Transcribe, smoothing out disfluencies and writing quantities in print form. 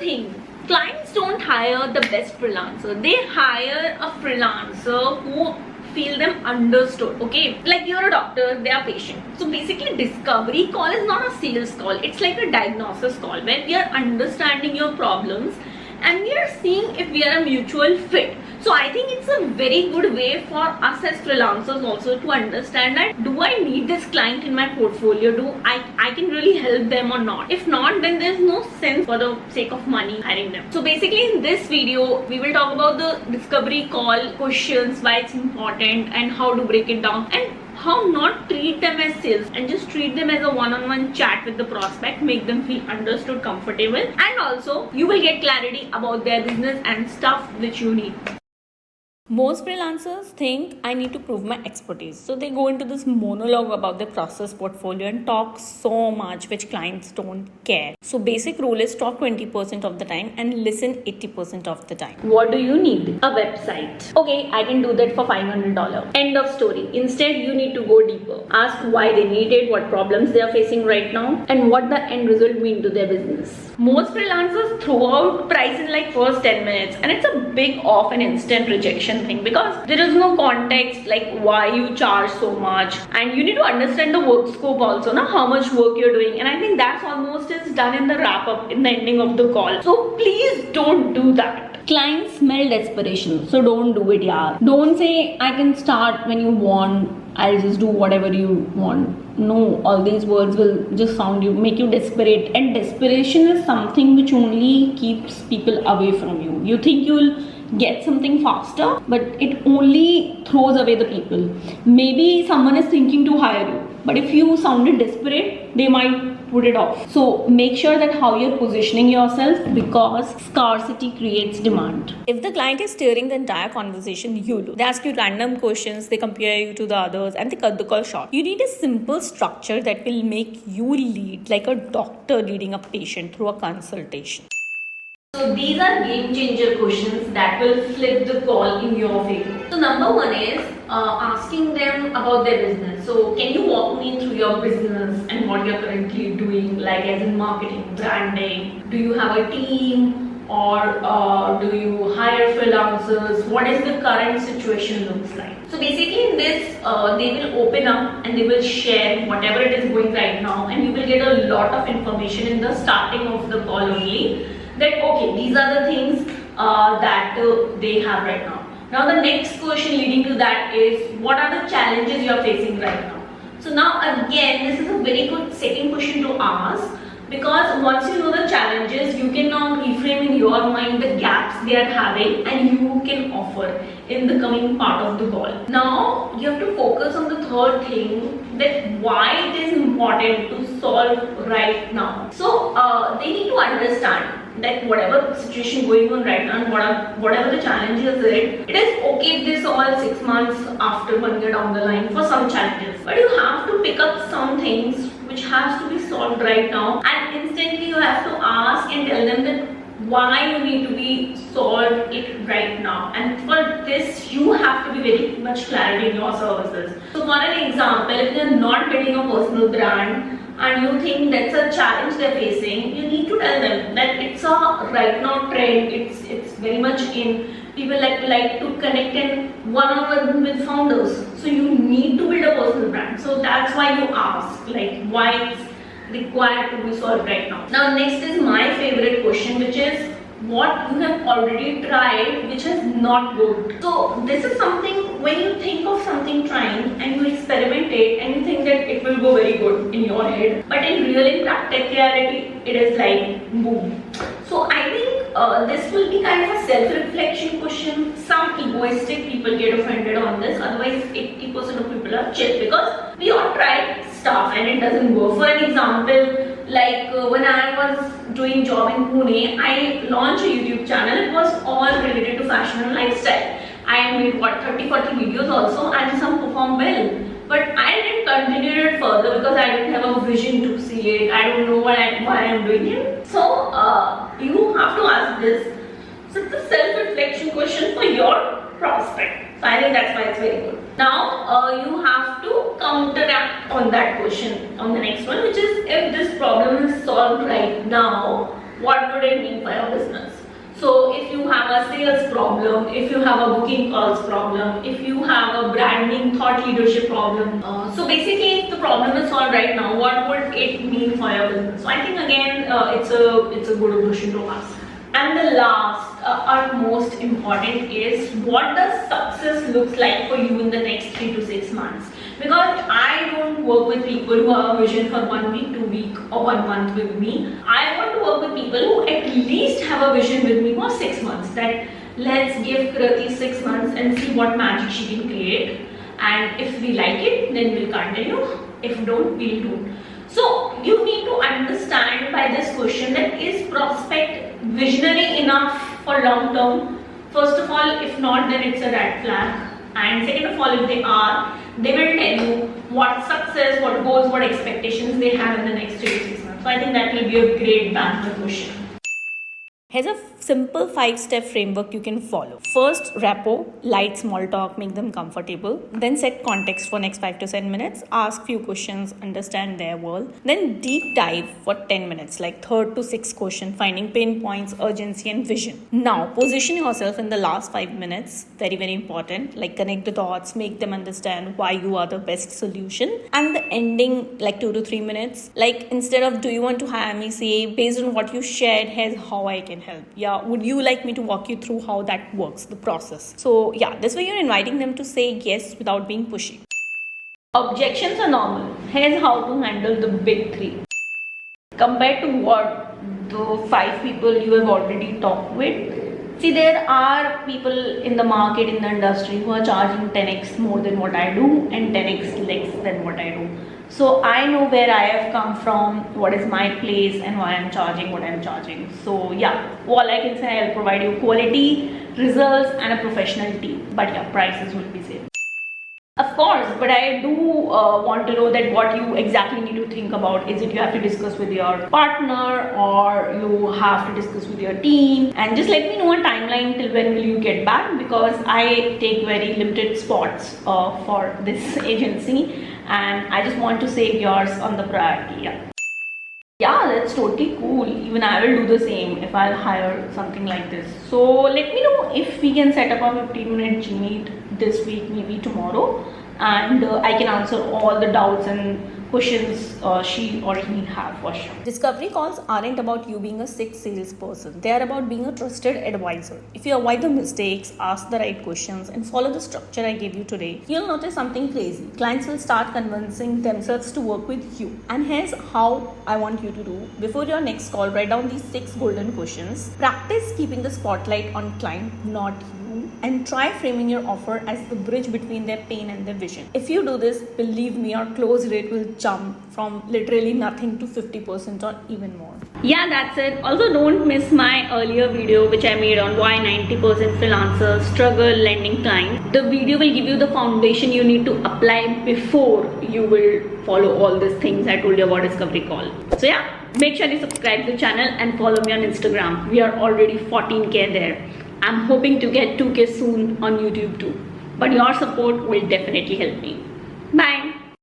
thing. Clients don't hire the best freelancer. They hire a freelancer who feel them understood. Okay, like you're a doctor, they are patient. So basically discovery call is not a sales call. It's like a diagnosis call where we are understanding your problems and we are seeing if we are a mutual fit. So I think it's a very good way for us as freelancers also to understand that do I need this client in my portfolio? Do I can really help them or not? If not, then there's no sense for the sake of money hiring them. So basically in this video, we will talk about the discovery call questions, why it's important and how to break it down, and how not treat them as sales and just treat them as a one-on-one chat with the prospect, make them feel understood, comfortable, and also you will get clarity about their business and stuff which you need. Most freelancers think I need to prove my expertise. So they go into this monologue about their process portfolio and talk so much which clients don't care. So basic rule is talk 20% of the time and listen 80% of the time. What do you need? A website. Okay, I can do that for $500. End of story. Instead, you need to go deeper. Ask why they need it, what problems they are facing right now, and what the end result mean to their business. Most freelancers throw out price in like first 10 minutes and it's a big off and instant rejection thing because there is no context like why you charge so much, and you need to understand the work scope also, na, how much work you're doing, and I think that's almost is done in the wrap up in the ending of the call. So please don't do that. Clients smell desperation, so don't do it, yeah. Don't say I can start when you want, I'll just do whatever you want. No, all these words will just make you desperate, and desperation is something which only keeps people away from you. You think you'll get something faster, but it only throws away the people. Maybe someone is thinking to hire you, but if you sounded desperate, they might put it off. So make sure that how you're positioning yourself, because scarcity creates demand. If the client is steering the entire conversation, you do. They ask you random questions, they compare you to the others, and they cut the call short. You need a simple structure that will make you lead like a doctor leading a patient through a consultation. So these are game changer questions that will flip the call in your favor. So number one is asking them about their business. So can you walk me through your business and what you're currently doing, like as in marketing, branding? Do you have a team or do you hire freelancers? What is the current situation looks like? So basically in this, they will open up and they will share whatever it is going right now, and you will get a lot of information in the starting of the call only. That okay, these are the things that they have right now. Now the next question leading to that is what are the challenges you are facing right now? So now again, this is a very good second question to ask, because once you know the challenges, you can now reframe in your mind the gaps they are having and you can offer in the coming part of the call. Now you have to focus on the third thing, that why it is important to solve right now. So they need to understand that whatever situation going on right now and whatever the challenges it is okay if they solve 6 months after 1 year down the line for some challenges, but you have to pick up some things which has to be solved right now, and instantly you have to ask and tell them that why you need to be solved it right now, and for this you have to be very much clarity in your services. So for an example, if they are not building a personal brand and you think that's a challenge they're facing, you need to tell them that it's a right now trend, it's very much in. People like to connect and one-on-one with founders, so you need to build a personal brand. So that's why you ask like why it's required to be solved right now. Now next is my favorite question, which is what you have already tried which has not worked. So this is something when you think of something trying and you experiment it and you think that it will go very good in your head, but in practicality it is like boom. So I think this will be kind of a self-reflection question. Some egoistic people get offended on this, otherwise 80% of people are chill, because we all try stuff and it doesn't work. For an example, like when I was doing job in Pune, I launched a YouTube channel. It was all related to fashion and lifestyle. I made 30-40 videos also, and some performed well. But I didn't continue it further because I didn't have a vision to see it. I don't know why I'm doing it. So you have to ask this. So it's a self-reflection question for your prospect. So I think that's why it's very good. Now you have to counteract on that question on the next one, which is if this problem is solved right now, what would it mean for your business? So if you have a sales problem, if you have a booking calls problem, if you have a branding thought leadership problem, so basically if the problem is solved right now, what would it mean for your business? So I think again it's a good question to ask. And the last, utmost important is, what does success looks like for you in the next 3 to 6 months? Because I don't work with people who have a vision for 1 week, 2 weeks or 1 month with me. I want to work with people who at least have a vision with me for 6 months. That let's give Kriti 6 months and see what magic she can create. And if we like it, then we'll continue. If don't, we'll do. So you need to understand by this question that is prospect visionary enough for long term? First of all, if not, then it's a red flag. And second of all, if they are, they will tell you what success, what goals, what expectations they have in the next 3 to 6 months. So I think that will be a great banker question. Here's a simple 5-step framework you can follow. First, rapport, light small talk, make them comfortable. Then set context for next 5 to 10 minutes. Ask few questions, understand their world. Then deep dive for 10 minutes, like third to sixth question, finding pain points, urgency and vision. Now, position yourself in the last 5 minutes. Very, very important. Like connect the dots, make them understand why you are the best solution. And the ending, like 2 to 3 minutes. Like instead of do you want to hire me, say based on what you shared, here's how I can help. Yeah, would you like me to walk you through how that works, the process? So yeah, this way you're inviting them to say yes without being pushy. Objections are normal. Here's how to handle the big 3. Compared to what the 5 people you have already talked with, see, there are people in the market, in the industry who are charging 10x more than what I do and 10x less than what I do. So I know where I have come from, what is my place and why I'm charging what I'm charging. So yeah, all I can say, I'll provide you quality, results and a professional team. But yeah, prices will be same. Of course, but I do want to know that what you exactly need to think about. Is it you have to discuss with your partner or you have to discuss with your team? And just let me know a timeline till when will you get back, because I take very limited spots for this agency and I just want to save yours on the priority. Yeah, that's totally cool. Even I will do the same if I'll hire something like this. So let me know if we can set up a 15-minute G-Meet this week, maybe tomorrow, and I can answer all the doubts and questions she or he have for sure. Discovery calls aren't about you being a sick salesperson. They are about being a trusted advisor. If you avoid the mistakes, ask the right questions and follow the structure I gave you today, you'll notice something crazy. Clients will start convincing themselves to work with you. And here's how I want you to do. Before your next call, write down these 6 golden questions. Practice keeping the spotlight on client, not you, and try framing your offer as the bridge between their pain and their vision. If you do this, believe me, your close rate will jump from literally nothing to 50% or even more. Yeah, that's it. Also, don't miss my earlier video which I made on why 90% freelancers struggle landing clients. The video will give you the foundation you need to apply before you will follow all these things I told you about Discovery Call. So yeah, make sure you subscribe to the channel and follow me on Instagram. We are already 14k there. I'm hoping to get 2k soon on YouTube too. But your support will definitely help me.